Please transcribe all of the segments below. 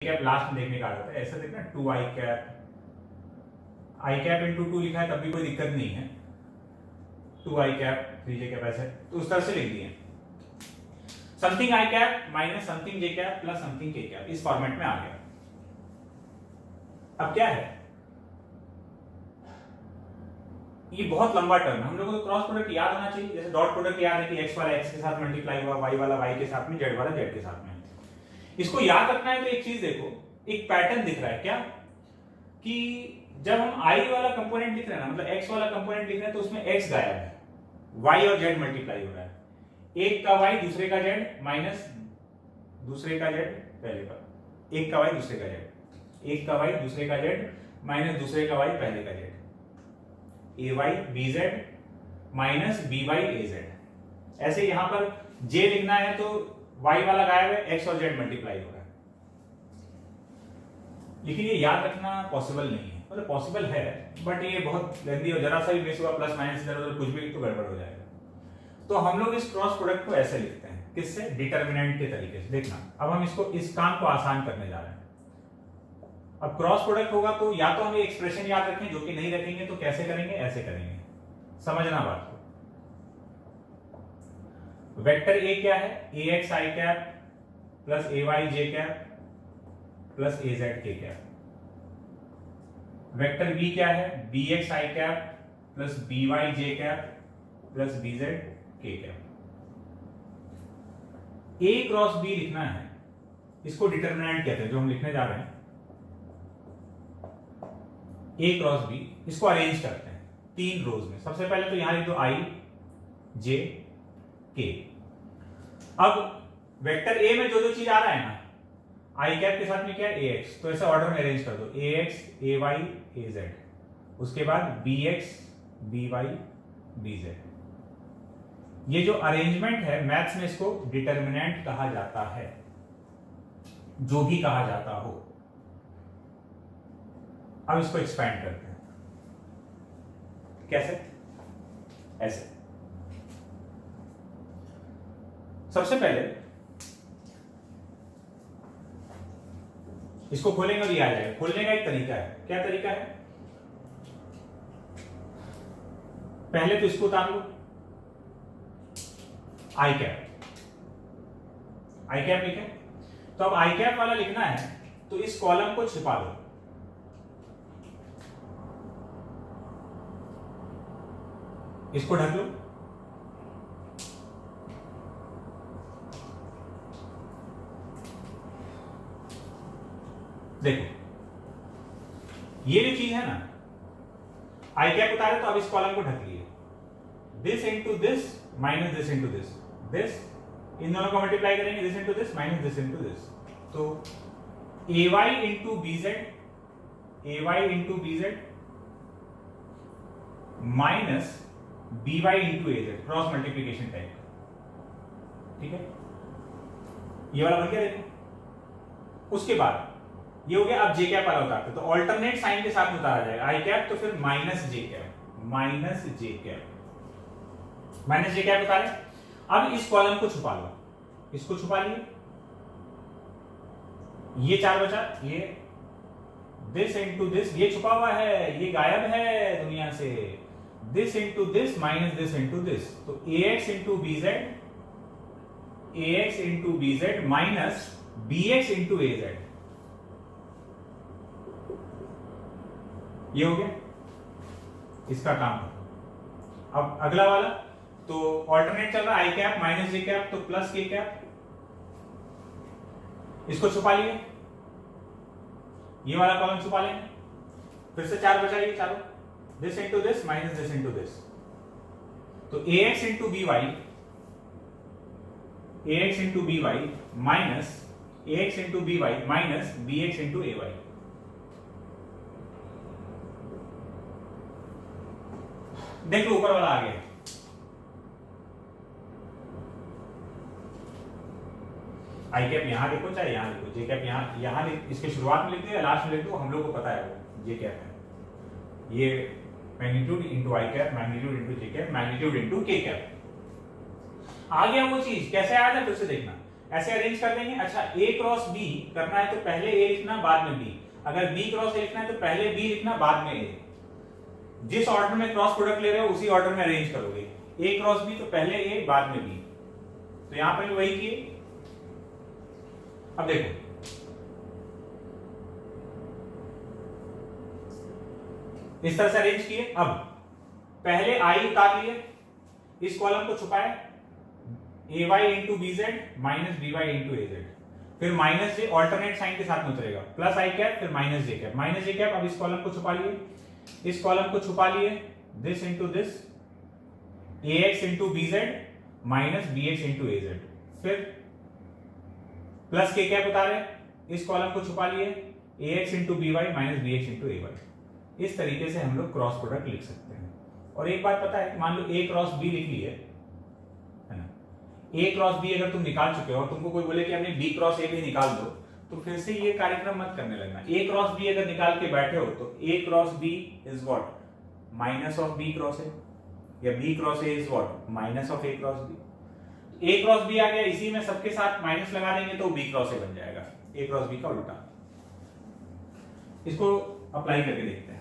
Cap last में देखने का आदत है, ऐसा देखना 2 आई कैप, आई कैप इंटू 2 लिखा है तब भी कोई दिक्कत नहीं है, 2 आई कैप 3 जे कैप ऐसे, तो उस तरह से लिख दिए something I cap minus something J cap plus something के कैप, इस फॉर्मेट में आ गया। अब क्या है, ये बहुत लंबा टर्म है, हम लोगों को क्रॉस प्रोडक्ट याद होना चाहिए। जैसे डॉट प्रोडक्ट याद है कि x वाला x के साथ मल्टीप्लाई हुआ, y वाला y के साथ में, z वाला z के साथ में। इसको याद रखना है तो एक चीज देखो, एक पैटर्न दिख रहा है क्या, कि जब हम i वाला कंपोनेंट लिख रहे हैं ना, मतलब x वाला कंपोनेंट लिख रहे हैं तो उसमें x गायब है, y और z मल्टीप्लाई हो रहा है, एक का y दूसरे का z माइनस दूसरे का z पहले का, एक का y दूसरे का z, एक का y दूसरे का z माइनस दूसरे का y पहले का z, ay bz minus by az। ऐसे यहां पर j लिखना है तो y वाला गायब है, x और z मल्टीप्लाई हो रहा है। लेकिन ये याद रखना पॉसिबल नहीं है, मतलब पॉसिबल है बट ये बहुत लेंदी और जरा सा भी मिस हुआ प्लस माइनस इधर उधर कुछ भी तो गड़बड़ हो जाएगा। तो हम लोग इस क्रॉस प्रोडक्ट को ऐसे लिखते हैं, किससे, डिटर्मिनेंट के तरीके से। देखना अब हम इसको, इस काम को आसान करने जा रहे हैं। अब क्रॉस प्रोडक्ट होगा तो या तो हम ये एक्सप्रेशन याद रखें, जो कि नहीं रखेंगे तो कैसे करेंगे, ऐसे करेंगे, समझना बात को। वेक्टर ए क्या है, ax i cap plus ay j cap plus az k cap. Vector B क्या है, bx i cap plus by j cap plus bz k cap. a cross b लिखना है, इसको डिटर्मिनेंट कहते हैं जो हम लिखने जा रहे हैं, a क्रॉस b। इसको अरेंज करते हैं 3 रोज में। सबसे पहले तो यहां लिख दो i j k। अब वेक्टर ए में जो जो चीज आ रहा है ना, आई कैप के साथ में क्या है, ax, तो ऐसे ऑर्डर में अरेंज कर दो, ax ay az, उसके बाद bx by bz। ये जो अरेंजमेंट है मैथ्स में इसको डिटर्मिनेंट कहा जाता है, जो भी कहा जाता हो। अब इसको एक्सपैंड करते हैं, कैसे, ऐसे। सबसे पहले इसको खोलेंगे और ये आ जाएगा। खोलने का एक तरीका है, क्या तरीका है, पहले तो इसको उतार लो, आई कैप, आई कैप लिखे, तो अब आई कैप वाला लिखना है तो इस कॉलम को छिपा लो, इसको ढक लो, देखो ये जो चीज है ना, आई कैप उतारे तो अब इस कॉलम को ढक लिए, this into this minus this into this, this इन दोनों को मल्टीप्लाई करेंगे, this into this minus this into this, तो ay into BZ, ay into BZ minus by into az, cross multiplication type, ठीक है, ये वाला बन गया। देखो उसके बाद ये हो गया। अब जे कैप वाला उतारते तो ऑल्टरनेट साइन के साथ में उतारा जाएगा, आई कैप तो फिर minus J cap, minus J cap, minus J cap उतारे। अब इस कॉलम को छुपा लो, इसको छुपा लिए, ये 4 बचा, ये दिस इंटू दिस, ये छुपा हुआ है, ये गायब है दुनिया से, this into this minus this into this, तो ax into BZ, ax into BZ minus bx into az, ये हो गया इसका काम। अब अगला वाला तो ऑल्टरनेट चल रहा है, आई कैप माइनस जे कैप तो प्लस के कैप, इसको छुपा लिए, ये वाला कॉलम छुपा लेंगे, फिर से 4 बचा, ये चारों, this into this minus this into this, तो ax into B Y, ax into B Y minus ax into B Y minus bx into a Y. देख लो ऊपर वाला आ गया, आई कैप यहां लिखो चाहे यहां लिखो, जे कैप यहां इसके शुरुआत में लिख दो या लास्ट में लिख दो, हम लोग को पता है वो जे कैप है, ये मैग्नीट्यूड इंटू आई कैप, मैग्नीट्यूड इंटू जे कैप, मैग्नीट्यूड इंटू के कैप। आ गया वो चीज, कैसे आया था फिर से देखना, ऐसे अरेंज कर देंगे। अच्छा ए क्रॉस बी करना है तो पहले ए लिखना बाद में बी, अगर बी क्रॉस ए लिखना है तो पहले बी लिखना बाद में ए। जिस ऑर्डर में क्रॉस प्रोडक्ट ले रहे हो उसी ऑर्डर में अरेंज करोगे। ए क्रॉस बी तो पहले ए बाद में बी, तो यहां पर भी वही किए। अब देखो इस तरह से अरेंज किए। अब पहले आई उतार लिए, इस कॉलम को छुपाए, A Y into B Z minus B Y into A Z, फिर माइनस जे ऑल्टरनेट साइन के साथ में उतरेगा, प्लस आई कैप फिर minus J cap, minus J cap. अब इस कॉलम को छुपा लिए, इस कॉलम को छुपा लिए, this into this, A X into B Z minus B X into A Z, फिर प्लस के कैप उतारे, इस कॉलम को छुपा लिए, A X into B Y minus B X into A Y. इस तरीके से हम लोग क्रॉस प्रोडक्ट लिख सकते हैं। और एक बात पता है, मान लो ए क्रॉस बी लिख लिए है ना, ए क्रॉस बी अगर तुम निकाल चुके हो और तुमको कोई बोले कि हमने बी क्रॉस ए भी निकाल दो, तो फिर से ये कार्यक्रम मत करने लगना। ए क्रॉस बी अगर निकाल के बैठे हो तो A cross B is what, minus of B cross A, या B cross A is what, minus of A cross B. A cross B आ गया, इसी में सबके साथ माइनस लगा देंगे तो बी क्रॉस ए बन जाएगा, ए क्रॉस बी का उल्टा। इसको अप्लाई करके देखते हैं।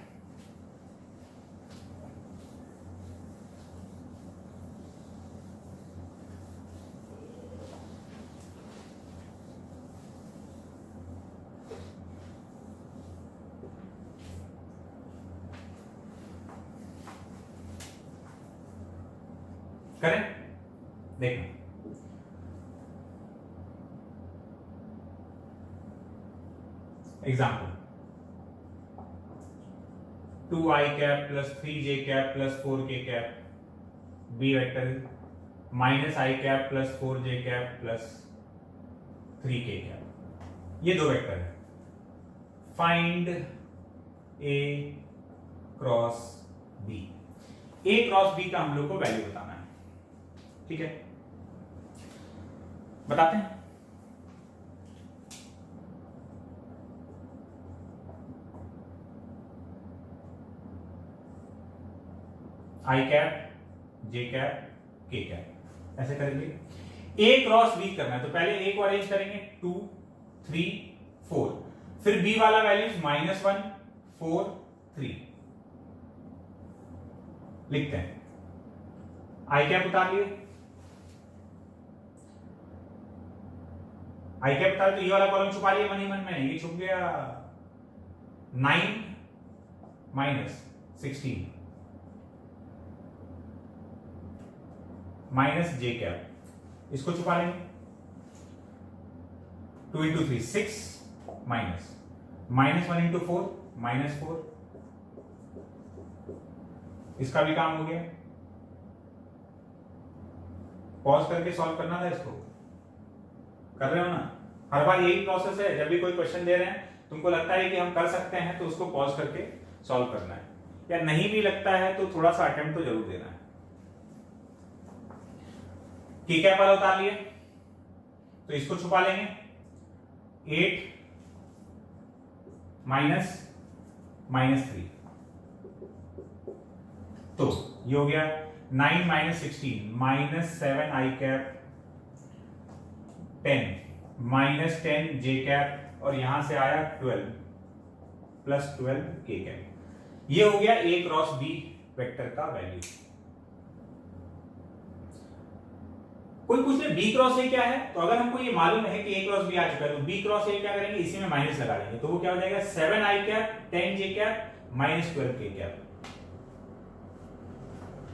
करें, देखना example, 2i cap plus 3j cap plus 4k cap B vector minus i cap plus 4j cap plus 3k cap, ये दो वेक्टर है। Find a cross b, a cross b का हम लोग को वैल्यू बताना है, ठीक है, बताते हैं। आई कैप, जे कैप, के कैप, ऐसे करेंगे। ए क्रॉस बी करना है तो पहले ए को अरेंज करेंगे 2 3 4, फिर बी वाला वैल्यूज -1 4 3 लिखते हैं। आई कैप उतार लिए, आई कैप उतार तो ये वाला कॉलम छुपा लिया मन ही मन में, ये छुप गया 9 माइनस 16 माइनस जे कैप, इसको छुपा लेंगे 2 इंटू 3 6 माइनस -1 इंटू 4 -4, इसका भी काम हो गया। पॉज करके सॉल्व करना था, इसको कर रहे हो ना, हर बार यही प्रोसेस है। जब भी कोई क्वेश्चन दे रहे हैं तुमको लगता है कि हम कर सकते हैं तो उसको पॉज करके सॉल्व करना है, या नहीं भी लगता है तो थोड़ा सा अटेम्प्ट तो जरूर देना है। के कैप वाला उतार लिए तो इसको छुपा लेंगे 8 माइनस -3, तो ये हो गया 9 माइनस 16 माइनस 7 आई कैप 10 माइनस 10 जे कैप, और यहां से आया 12 प्लस 12 के कैप। ये हो गया ए क्रॉस बी वेक्टर का वैल्यू। कोई पूछ ले बी क्रॉस ए क्या है, तो अगर हमको ये मालूम है कि ए क्रॉस बी आ चुका है तो बी क्रॉस ए क्या करेंगे, इसी में माइनस लगा देंगे, तो वो क्या हो जाएगा 7 आई कैप 10 जे कैप माइनस 12 के कैप।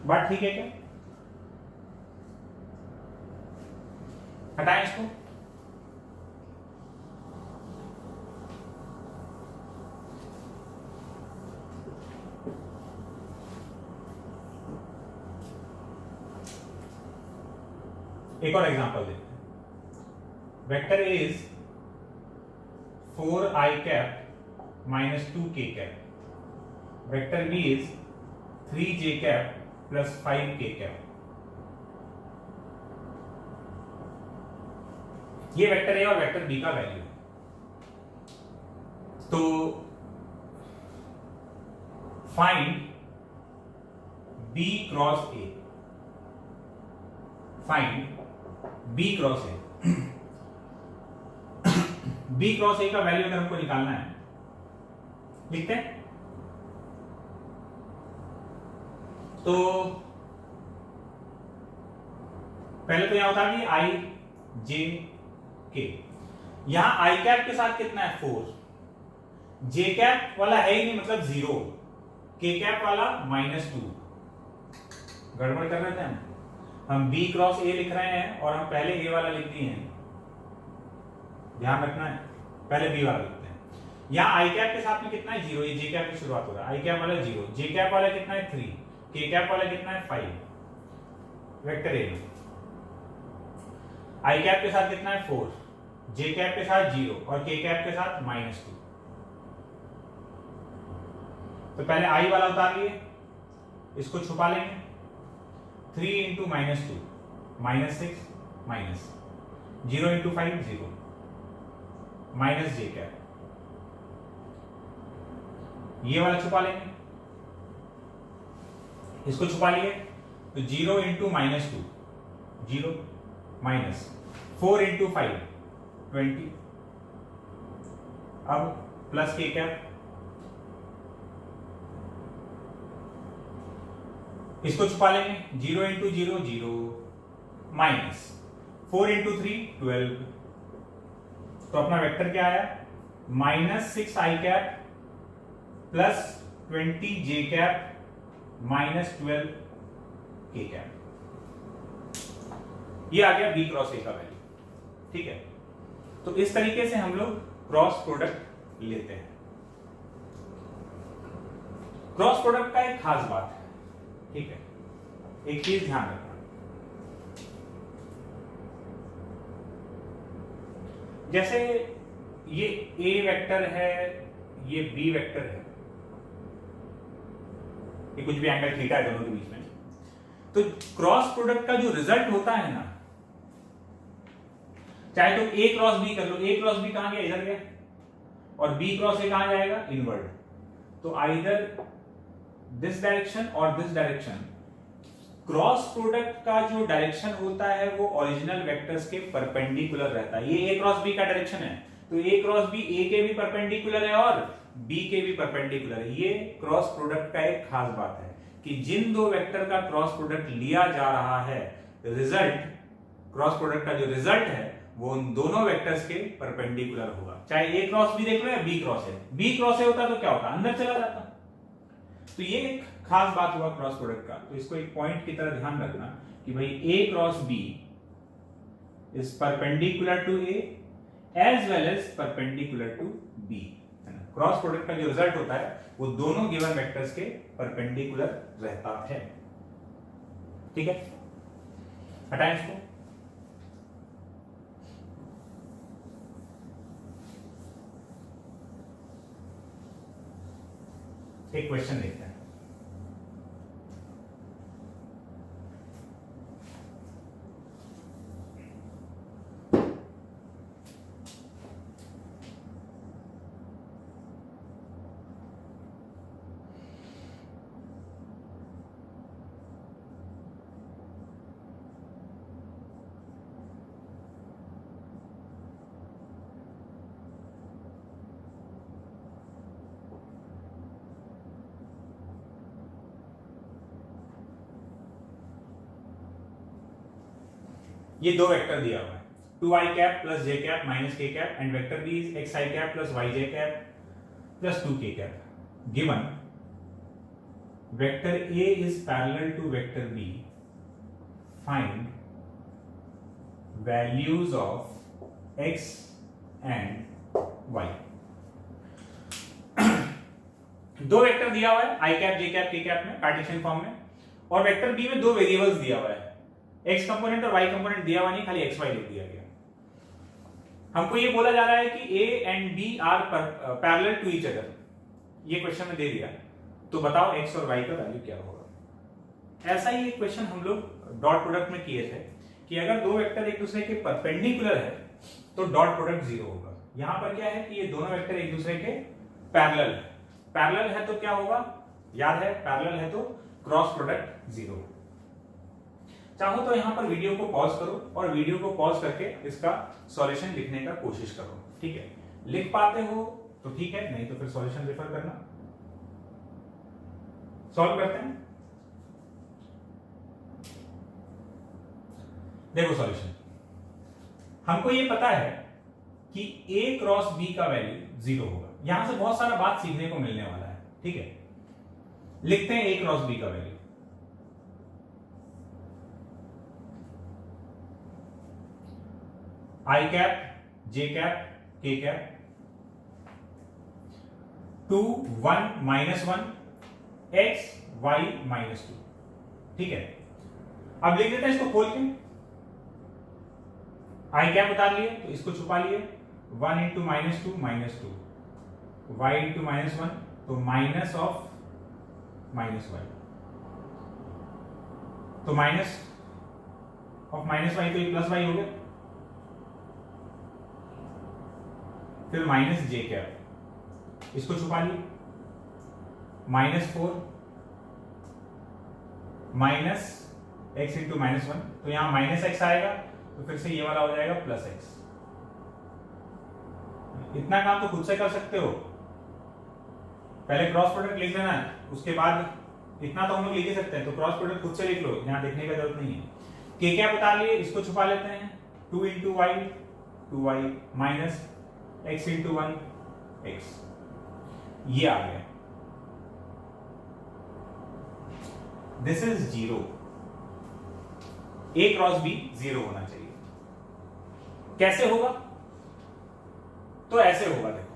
बात ठीक है क्या? हटाएं इसको, एक और एग्जांपल देखते हैं। Vector A is 4i cap minus 2k cap, vector B is 3j cap plus 5k cap. ये वेक्टर ए और वेक्टर बी का वैल्यू है। तो find B cross A, find B cross A. B cross A का value अगर हमको निकालना है, लिखते हैं। तो पहले तो यहां उतार दिए आई जे के, यहां आई कैप के साथ कितना है 4, जे कैप वाला है ही नहीं मतलब 0, के कैप वाला -2। गड़बड़ कर रहे थे हम बी क्रॉस ए लिख रहे हैं और हम पहले ए वाला लिख दिए हैं, ध्यान रखना है, पहले बी वाला लिखते हैं। यहां आई कैप के साथ में कितना है 0, ये जे कैप की शुरुआत हो रहा है, आई कैप वाला 0, जे कैप वाला कितना है 3, के कैप वाला कितना है 5 वेक्टर ए में, आई कैप के साथ कितना है 4, जे कैप के साथ 0 और के कैप के साथ -2। तो पहले आई वाला उतार लिए, इसको छुपा लेंगे, 3 into -2 -6 minus 0 into 5 0 minus J cap, ये वाला छुपा लेंगे, इसको छुपा लिए तो 0 इंटू -2 0 माइनस 4 इंटू 5 20, अब प्लस के कैप, इसको छुपा लेंगे 0 इंटू 0 0 माइनस 4 इंटू 3 12, तो अपना वेक्टर क्या आया -6 आई कैप प्लस 20 जे कैप -12 के कैप, ये आ गया बी क्रॉस ए का वैल्यू। ठीक है, तो इस तरीके से हम लोग क्रॉस प्रोडक्ट लेते हैं। क्रॉस प्रोडक्ट का एक खास बात है, ठीक है, एक चीज ध्यान रखना, जैसे ये ए वेक्टर है, ये बी वेक्टर है, ये कुछ भी एंगल थीटा है दोनों के बीच में, तो क्रॉस प्रोडक्ट का जो रिजल्ट होता है ना, चाहे तो ए क्रॉस बी कर लो, ए क्रॉस बी कहां गया इधर गया, और बी क्रॉस ए कहां जाएगा इनवर्ड, तो आइदर दिस डायरेक्शन और दिस डायरेक्शन, क्रॉस प्रोडक्ट का जो डायरेक्शन होता है वो ओरिजिनल वेक्टर्स के परपेंडिकुलर रहता है। ये ए क्रॉस बी का डायरेक्शन है, तो ए क्रॉस बी ए के भी परपेंडिकुलर है और बी के भी परपेंडिकुलर है। ये क्रॉस प्रोडक्ट का एक खास बात है कि जिन दो वेक्टर का क्रॉस प्रोडक्ट लिया जा रहा है, रिजल्ट, क्रॉस प्रोडक्ट का जो रिजल्ट है वो उन दोनों वेक्टर्स के परपेंडिकुलर होगा। चाहे ए क्रॉस बी देख लो या बी क्रॉस है, बी क्रॉस ए होता तो क्या होता, अंदर चला जाता। तो ये एक खास बात हुआ क्रॉस प्रोडक्ट का, तो इसको एक पॉइंट की तरह ध्यान रखना कि भाई A cross B is perpendicular to A as well as perpendicular to B. Cross product का जो रिजल्ट होता है वो दोनों गिवन वेक्टर्स के परपेंडिकुलर रहता है। ठीक है, हटाएं इसको। एक क्वेश्चन देखते हैं। ये दो वेक्टर दिया हुआ है, 2i cap plus J cap minus K cap and vector B is xi cap plus yj cap plus 2k cap. Given vector a is parallel to vector b, find values of x and y। दो vector दिया हुआ है i cap, j cap, k cap में Cartesian form में, और vector b में दो variables दिया हुआ है, x कंपोनेंट और y कंपोनेंट दिया हुआ नहीं, खाली x y लिख दिया गया। हमको ये बोला जा रहा है कि a and b are parallel to each other, ये क्वेश्चन में दे दिया, तो बताओ x और y का वैल्यू क्या होगा। ऐसा ही एक क्वेश्चन हम लोग डॉट प्रोडक्ट में किए थे कि अगर दो वेक्टर एक दूसरे के परपेंडिकुलर है तो डॉट प्रोडक्ट 0 होगा। यहां पर क्या है कि ये दोनों वेक्टर एक दूसरे के पैरेलल है, पैरेलल है तो क्या होगा, याद है पैरेलल है तो क्रॉस प्रोडक्ट 0। चाहो तो यहां पर वीडियो को पॉज करो और वीडियो को पॉज करके इसका सॉल्यूशन लिखने का कोशिश करो। ठीक है, लिख पाते हो तो ठीक है, नहीं तो फिर सॉल्यूशन रेफर करना। सॉल्व करते हैं। देखो सॉल्यूशन, हमको ये पता है कि A क्रॉस B का वैल्यू 0 होगा। यहां से बहुत सारा बात सीखने को मिलने वाला है, ठीक है। लिखते हैं A क्रॉस B का value. I cap, J cap, K cap, 2 1 -1 x y -2, ठीक है। अब लिख देते हैं इसको खोल के। आई कैप उतार लिए तो इसको छुपा लिए, 1 इंटू -2 -2, y इंटू -1 तो माइनस ऑफ -y, तो माइनस ऑफ -y तो ये प्लस y हो गया। फिर माइनस j कैप, इसको छुपा लिए, -4 माइनस x इंटू -1 तो यहां -x आएगा, तो फिर से ये वाला हो जाएगा +x। इतना काम तो खुद से कर सकते हो, पहले क्रॉस प्रोडक्ट लिख लेना है, उसके बाद इतना तो हम लोग लिख ही सकते हैं, तो क्रॉस प्रोडक्ट खुद से लिख लो, यहां देखने की जरूरत नहीं है। के क्या बता लिए, इसको छुपा लेते हैं, 2 into Y 2y minus x into 1 x, ये आ गया। This is 0। A cross B 0 होना चाहिए। कैसे होगा? तो ऐसे होगा, देखो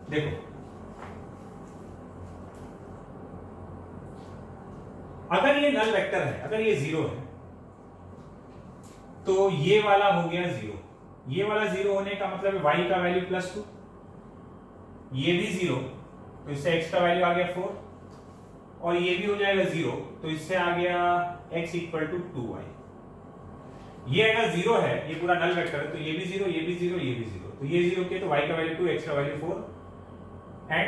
देखो, अगर ये नल वेक्टर है, अगर ये 0 है, तो ये वाला हो गया 0। ये वाला 0 होने का मतलब है y का वैल्यू +2, ये भी 0 तो इससे x का वैल्यू आ गया 4, और ये भी हो जाएगा 0 तो इससे आ गया x इक्वल टू 2y। ये अगर 0 है, ये पूरा नल वेक्टर है, तो ये भी 0, ये भी 0, ये भी 0, तो ये 0 के तो y का वैल्यू 2, x का value 4 and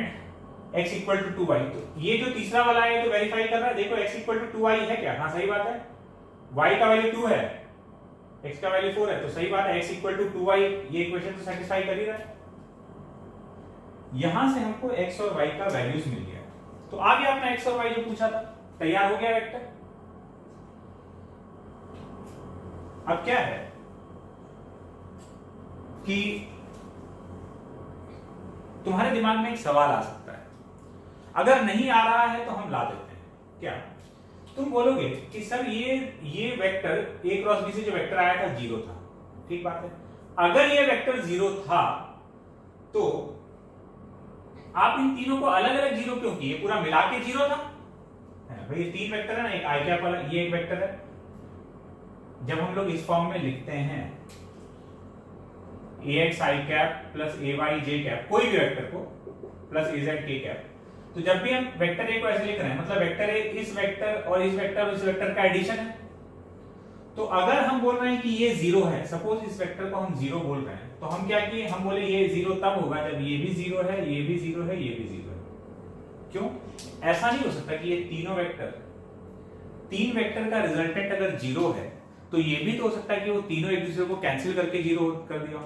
x equal to 2y। तो ये जो तीसरा वाला है तो वेरीफाई कर रहा है, देखो x इक्वल टू 2y है क्या? हाँ सही बात है, y का वैल्यू 2 है, x का वैल्यू 4 है, तो सही बात है, x इक्वल टू 2y, ये इक्वेशन तो सेटिस्फाई कर ही रहा है। यहां से हमको x और y का वैल्यूज मिल गया, तो आ गया अपना x और y जो पूछा था, तैयार हो गया वेक्टर। अब क्या है कि तुम्हारे दिमाग में एक सवाल आ सकता है, अगर नहीं आ रहा है तो हम ला देते हैं। क्या तुम बोलोगे कि सर ये वेक्टर a क्रॉस b से जो वेक्टर आया था 0 था, ठीक बात है। अगर ये वेक्टर 0 था तो आप इन तीनों को अलग अलग 0 क्यों किए? पूरा मिला के 0 था भाई, ये 3 वेक्टर है ना, एक आई कैप वाला, ये एक वेक्टर है। जब हम लोग इस फॉर्म में लिखते हैं ax i cap plus ay j cap, कोई भी वेक्टर को प्लस az k कैप, तो जब भी हम वेक्टर a को ऐसे लिख रहे हैं, मतलब वेक्टर a इस वेक्टर और इस वेक्टर और इस वेक्टर का एडिशन है। तो अगर हम बोल रहे हैं कि ये 0 है, सपोज इस वेक्टर को हम 0 बोल रहे हैं, तो हम क्या किए, हम बोले ये 0 तब होगा जब ये भी 0 है, ये भी 0 है, ये भी 0 है। क्यों? ऐसा नहीं हो सकता कि ये तीनों वेक्टर, 3 वेक्टर का रिजल्टेंट अगर 0 है तो ये भी तो हो सकता है कि वो तीनों एक दूसरे को कैंसिल करके 0 कर दिया।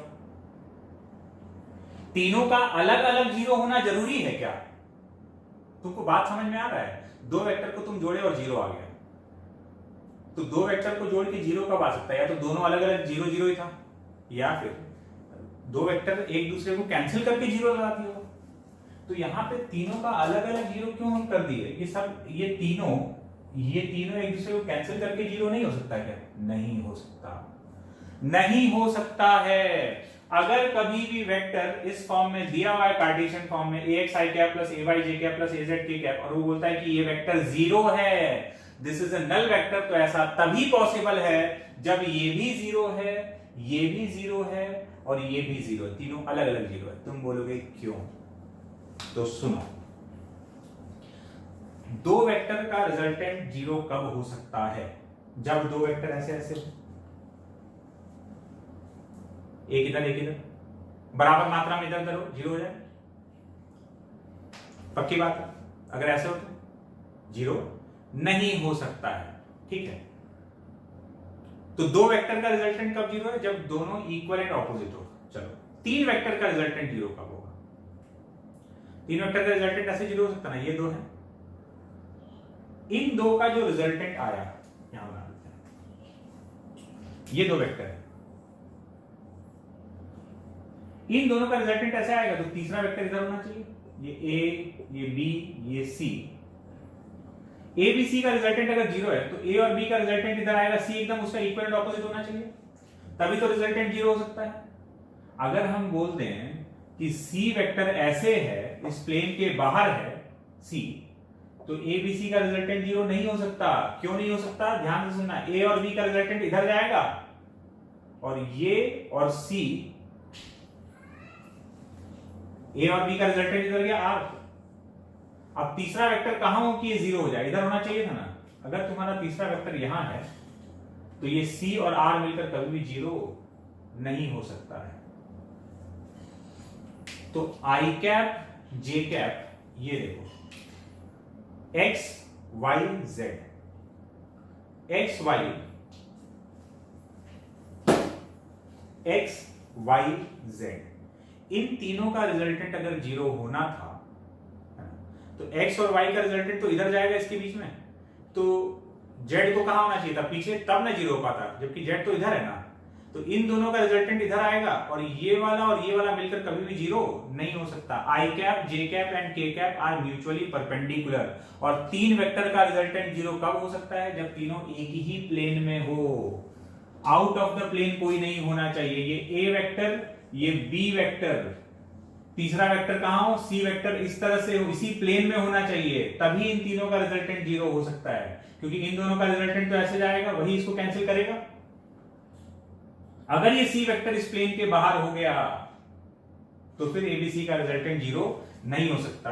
तीनों का अलग अलग 0 होना जरूरी है क्या? तुमको बात समझ में आ रहा है? 2 वेक्टर को तुम जोड़े और 0 आ गया, तो 2 वेक्टर को जोड़ के 0 कब आ सकता है? या तो दोनों अलग अलग 0 0 ही था, या फिर 2 वेक्टर एक दूसरे को कैंसिल करके 0 लगा दिया। तो यहां पे तीनों का अलग अलग 0 क्यों हम कर दिए? ये सब ये तीनों एक दूसरे को कैंसिल करके 0 नहीं हो सकता क्या? नहीं हो सकता, नहीं हो सकता है। अगर कभी भी वेक्टर इस फॉर्म में दिया हुआ है, कार्टेशियन फॉर्म में, ax i cap plus ay j cap plus az k cap, और वो बोलता है कि ये वेक्टर 0 है, this is a null vector, तो ऐसा तभी पॉसिबल है जब ये भी 0 है, ये भी 0 है और ये भी 0 है, तीनों अलग अलग 0 है। तुम बोलोगे क्यों? तो सुनो, 2 वेक्टर का रिजल्टेंट 0 कब हो सकता है? जब 2 वेक्टर ऐसे ऐसे हो, एक इधर एक इधर, बराबर मात्रा में इधर उधर हो, 0 हो जाए। पक्की बात है? अगर ऐसे हो तो 0 नहीं हो सकता है, ठीक है। तो 2 वेक्टर का रिजल्टेंट कब 0 है? जब दोनों इक्वल एंड ऑपोजिट हो। चलो तीन वेक्टर का रिजल्टेंट जीरो कब होगा? तीन वेक्टर का रिजल्टेंट ऐसे जीरो हो सकता ना, ये दो है, इन दो का जो रिजल्टेंट आया यहां बना देते हैं, ये दो वेक्टर है, इन दोनों का रिजल्टेंट ऐसे आएगा तो तीसरा वेक्टर इधर होना चाहिए, ये ए, ये बी, ये सी। ए बी सी का रिजल्टेंट अगर जीरो है तो ए और बी का रिजल्टेंट इधर आएगा, सी एकदम उसका इक्वल ऑपोजिट होना चाहिए, तभी तो रिजल्टेंट जीरो हो सकता है। अगर हम बोलते हैं कि सी वेक्टर ऐसे है, इस प्लेन के बाहर है सी, तो ए बी सी का रिजल्टेंट जीरो नहीं हो सकता। क्यों नहीं हो सकता? ध्यान से सुनना, ए और बी का रिजल्टेंट इधर जाएगा और ये और सी, ए और बी का रिजल्टेंट इधर गया आर। अब तीसरा वेक्टर कहां हो कि ये जीरो हो जाए? इधर होना चाहिए था ना। अगर तुम्हारा तीसरा वेक्टर यहां है तो ये सी और आर मिलकर कभी भी जीरो नहीं हो सकता है। तो आई कैप जे कैप, ये देखो X Y Z, X Y Z, इन तीनों का रिजल्टेंट अगर जीरो होना था तो x और y का रिजल्टेंट तो इधर जाएगा इसके बीच में, तो z को कहां होना चाहिए था? पीछे, तब ना जीरो हो पाता, जबकि z तो इधर है ना। तो इन दोनों का रिजल्टेंट इधर आएगा और ये वाला मिलकर कभी भी जीरो नहीं हो सकता। आई कैप जे कैप एंड के कैप आर म्यूचुअली परपेंडिकुलर, और तीन वेक्टर का रिजल्टेंट जीरो कब हो सकता है? जब तीनों एक ही प्लेन में हो, आउट ऑफ द प्लेन कोई नहीं होना चाहिए। ये ए वेक्टर, ये बी वेक्टर, तीसरा वेक्टर कहां हो? सी वेक्टर इस तरह से हो, इसी प्लेन में होना चाहिए, तभी इन तीनों का रिजल्टेंट जीरो हो सकता है। क्योंकि इन दोनों का रिजल्टेंट तो ऐसे जाएगा, वही इसको कैंसिल करेगा। अगर ये सी वेक्टर इस प्लेन के बाहर हो गया तो फिर एबीसी का रिजल्टेंट जीरो नहीं हो सकता।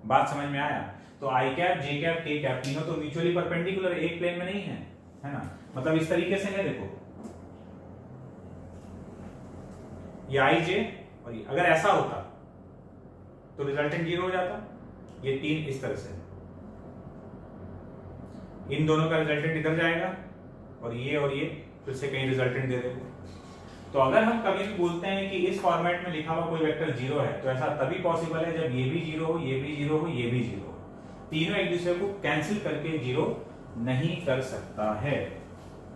बात समझ में आया? तो आई कैप जे कैप के कैप तीनों तो म्यूचुअली परपेंडिकुलर, एक प्लेन में नहीं है ना। मतलब इस तरीके से है, देखो ये आई जे, और ये अगर ऐसा होता तो रिजल्टेंट जीरो हो जाता। ये तीन इस तरह से, इन दोनों का रिजल्टेंट इधर जाएगा और ये फिर से कहीं रिजल्टेंट दे देंगे। तो अगर हम कभी भी बोलते हैं कि इस फॉर्मेट में लिखा हुआ कोई वेक्टर जीरो है, तो ऐसा तभी पॉसिबल है जब ये भी जीरो हो, ये भी जीरो हो, ये भी जीरो हो। तीनों एक दूसरे को कैंसिल करके जीरो नहीं कर सकता है।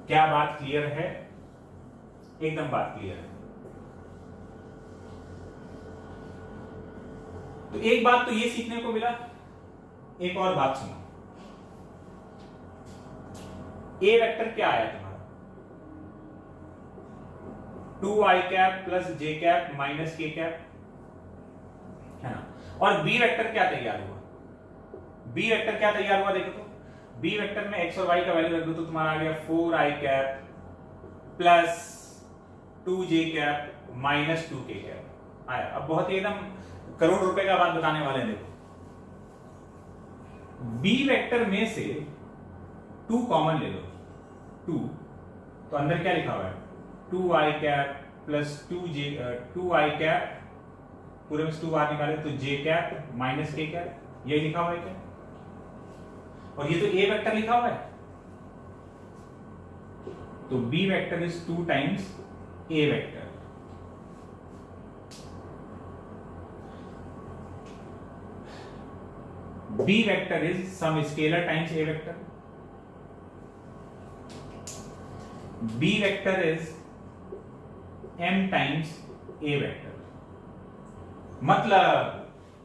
क्या बात क्लियर है? एकदम बात क्लियर है। तो एक बात तो ये सीखने को मिला, एक और बात सुनो। ए वेक्टर क्या आया तुम्हारा? 2i cap plus J cap minus K cap, है ना। और बी वेक्टर क्या तैयार हुआ? बी वेक्टर क्या तैयार हुआ देखो तो, बी वेक्टर में x और y का वैल्यू रख दो तो तुम्हारा आ गया 4i cap plus 2j cap minus 2k cap आया। अब बहुत ही एकदम करोड़ रुपए का बात बताने वाले हैं। देखो बी वेक्टर में से 2 कॉमन ले लो, 2, तो अंदर क्या लिखा हुआ है? 2i cap plus 2i cap, पूरे में 2 बाहर निकाले तो j cap minus k cap, ये लिखा हुआ है क्या? और ये तो a वेक्टर लिखा हुआ है, तो b vector is 2 times a vector. b vector is some scalar times a vector. b vector is m times a vector. मतलब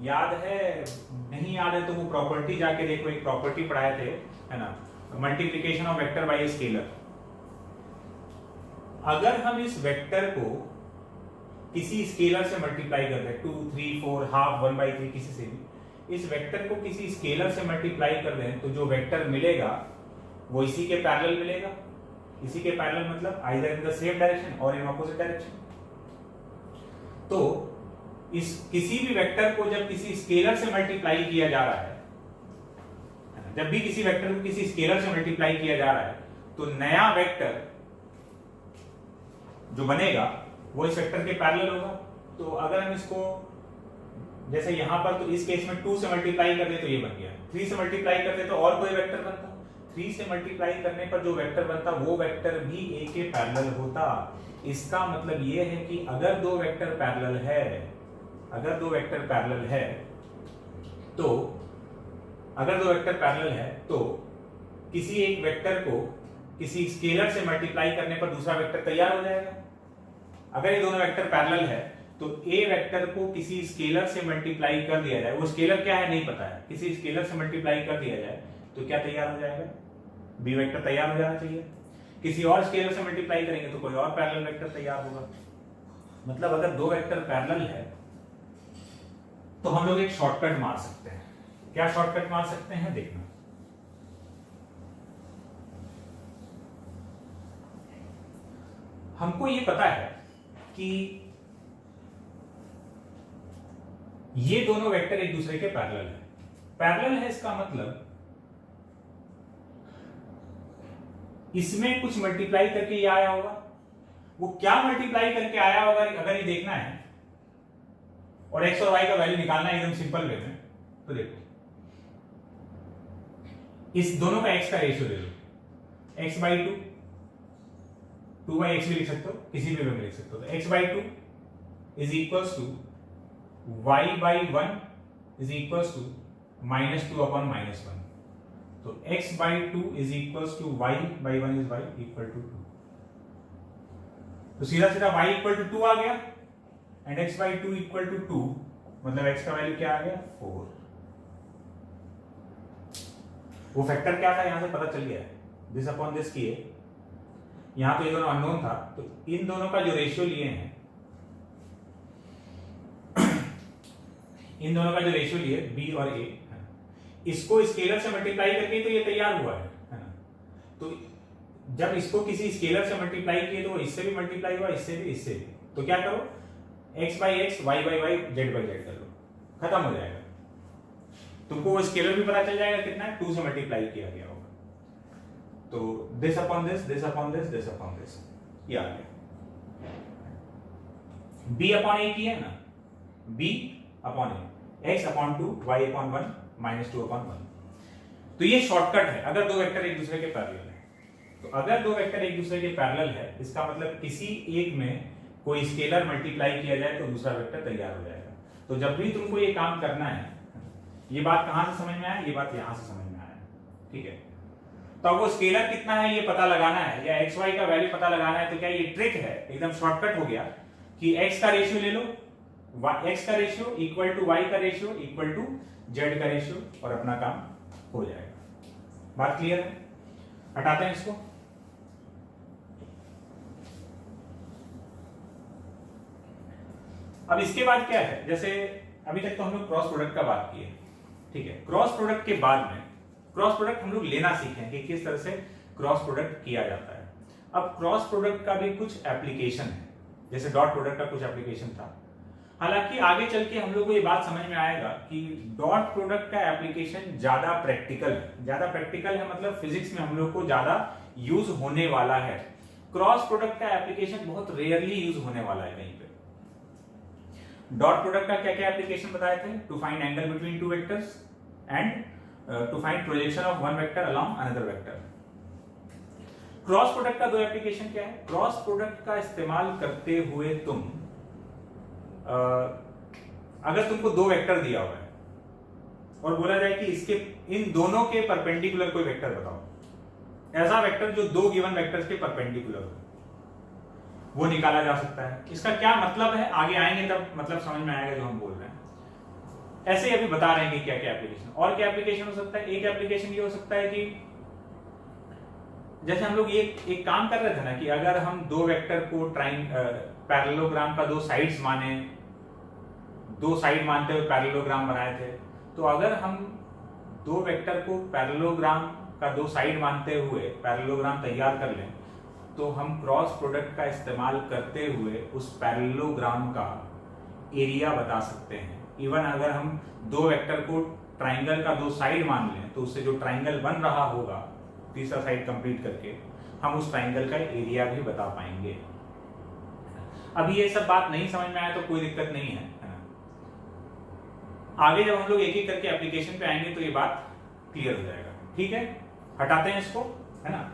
याद है? नहीं याद है तो वो प्रॉपर्टी जाके देखो, एक प्रॉपर्टी पढ़ाए थे, है ना, multiplication of vector by scalar. अगर हम इस वेक्टर को किसी स्केलर से मल्टीप्लाई कर दें, 2, 3, 4, हाफ, 1/3, किसी से भी इस वेक्टर को किसी स्केलर से मल्टीप्लाई कर दें तो जो वेक्टर मिलेगा वो इसी के पैरेलल मिलेगा। इसी के पैरेलल मतलब either in the same direction और इन ऑपोजिट डायरेक्शन। तो इस किसी भी वेक्टर को जब किसी स्केलर से मल्टीप्लाई किया जा रहा है, जब भी किसी वेक्टर को किसी स्केलर से मल्टीप्लाई किया जा रहा है, तो नया वेक्टर जो बनेगा वो इस वेक्टर के पैरेलल होगा। तो अगर हम इसको जैसे यहां पर, तो इस केस में 2 से मल्टीप्लाई कर दे तो ये बन गया, 3 से मल्टीप्लाई कर दे तो और कोई वेक्टर बनता, 3 से मल्टीप्लाई करने पर जो वेक्टर बनता वो वेक्टर भी ए के पैरेलल होता। इसका मतलब ये है कि अगर दो वेक्टर पैरेलल है तो किसी एक वेक्टर को किसी स्केलर से मल्टीप्लाई करने पर दूसरा वेक्टर तैयार हो जाएगा। अगर ये दोनों वेक्टर पैरेलल है तो ए वेक्टर को किसी स्केलर से मल्टीप्लाई कर दिया जाए, वो स्केलर क्या है नहीं पता है, किसी स्केलर से मल्टीप्लाई कर दिया जाए तो क्या तैयार हो जाएगा, बी वेक्टर तैयार हो जाना चाहिए। किसी और स्केलर से मल्टीप्लाई करेंगे तो कोई और पैरेलल वेक्टर तैयार होगा। मतलब अगर दो वेक्टर पैरेलल है तो हम लोग एक शॉर्टकट मार सकते हैं। क्या शॉर्टकट मार सकते हैं देखना। हमको ये पता है कि ये दोनों वेक्टर एक दूसरे के पैरेलल है। पैरेलल है इसका मतलब इसमें कुछ मल्टीप्लाई करके ये आया होगा। वो क्या मल्टीप्लाई करके आया होगा अगर ये देखना है और x और y का वैल्यू निकालना है एकदम सिंपल वे में, तो देखो इस दोनों का x का रेशियो ले लो, x/2, 2/x भी लिख सकते हो, किसी भी वे में लिख सकते हो। तो x/2 is equals to y/1 is equals to -2/-1। तो x/2 is equals to y/1 is y equal to 2। तो सीधा सीधा y इक्वल टू 2 आ गया एंड x/2 इक्वल टू 2, मतलब x का वैल्यू क्या आ गया 4। वो फैक्टर क्या था यहां से पता चल गया, दिस अपॉन दिस किए। यहां तो ये दोनों अननोन था, तो इन दोनों का जो रेशियो लिए हैं, इन दोनों का जो रेशियो लिए b और a, इसको स्केलर से मल्टीप्लाई करके तो ये तैयार हुआ है ना। तो जब इसको किसी स्केलर से मल्टीप्लाई किए तो इससे भी मल्टीप्लाई हुआ, इससे भी। तो क्या करो, x/x, y/y, z/z कर लो, खत्म हो जाएगा। तुमको वो स्केलर भी पता चल जाएगा कितना है, 2 से मल्टीप्लाई किया गया होगा। तो this upon this, this upon this, this upon this, ये आ गया। b अपॉन a की है ना, b upon a, x upon 2, y upon 1, -2/1। तो ये शॉर्टकट है अगर दो वेक्टर एक दूसरे के पैरेलल है। तो अगर दो वेक्टर एक दूसरे के पैरेलल है, इसका मतलब किसी एक में कोई स्केलर मल्टीप्लाई किया जाए तो दूसरा वेक्टर तैयार हो जाएगा। तो जब भी तुमको ये काम करना है, ये बात कहां से समझ में आया, ये बात यहां से समझ में आया, ठीक है। तो अब वो स्केलर कितना है ये पता लगाना है, या एक्स वाई का वैल्यू पता लगाना है। तो क्या ये ट्रिक है, एकदम शॉर्टकट हो गया कि एक्स का रेशियो ले लो, एक्स का रेशियो इक्वल टू वाई का रेशियो इक्वल टू जेड का रेशियो, और अपना काम हो जाएगा। बात क्लियर है? हटाते हैं इसको। अब इसके बाद क्या है, जैसे अभी तक तो हम लोग क्रॉस प्रोडक्ट का बात किए, ठीक है। क्रॉस प्रोडक्ट के बाद में क्रॉस प्रोडक्ट हम लोग लेना सीखें कि किस तरह से क्रॉस प्रोडक्ट किया जाता है। अब क्रॉस प्रोडक्ट का भी कुछ एप्लीकेशन है, जैसे डॉट प्रोडक्ट का कुछ एप्लीकेशन था। हालांकि आगे चल के हम लोग को ये बात समझ में आएगा कि डॉट प्रोडक्ट का एप्लीकेशन ज्यादा प्रैक्टिकल है। ज्यादा प्रैक्टिकल है मतलब फिजिक्स में हम लोग को ज्यादा यूज होने वाला है। क्रॉस प्रोडक्ट का एप्लीकेशन बहुत रेयरली यूज होने वाला है कहीं पे। डॉट प्रोडक्ट का क्या क्या एप्लीकेशन बताए थे? To find angle between two vectors and to find projection of one vector along another vector. Cross product का दो एप्लीकेशन क्या है? क्रॉस प्रोडक्ट का इस्तेमाल करते हुए तुम अगर तुमको दो वेक्टर दिया हुआ है और बोला जाए कि इसके इन दोनों के परपेंडिकुलर कोई वेक्टर बताओ, ऐसा वेक्टर जो दो गिवन वेक्टर्स के परपेंडिकुलर हो, वो निकाला जा सकता है। इसका क्या मतलब है आगे आएंगे तब मतलब समझ में आएगा जो हम बोल रहे हैं। ऐसे ही अभी बता रहे हैं कि क्या क्या एप्लीकेशन। और क्या एप्लीकेशन हो सकता है? एक एप्लीकेशन ये हो सकता है कि जैसे हम लोग ये एक काम कर रहे थे ना कि अगर हम दो वेक्टर को पैरेललोग्राम का दो साइड्स माने, दो साइड मानते हुए पैरेललोग्राम बनाए थे, तो अगर हम दो वेक्टर को पैरेललोग्राम का दो साइड मानते हुए पैरेललोग्राम तैयार कर लें, तो हम क्रॉस प्रोडक्ट का इस्तेमाल करते हुए उस पैरेललोग्राम का एरिया बता सकते हैं। इवन अगर हम दो वेक्टर को ट्राइंगल का दो साइड मान लें, तो उससे जो ट्राइंगल बन रहा होगा तीसरा साइड कंप्लीट करके, हम उस ट्राइंगल का एरिया भी बता पाएंगे। अभी ये सब बात नहीं समझ में आया तो कोई दिक्कत नहीं है। आगे जब हम लोग एक एक करके एप्लीकेशन पे आएंगे तो ये बात क्लियर हो जाएगा, ठीक है। हटाते हैं इसको, है ना,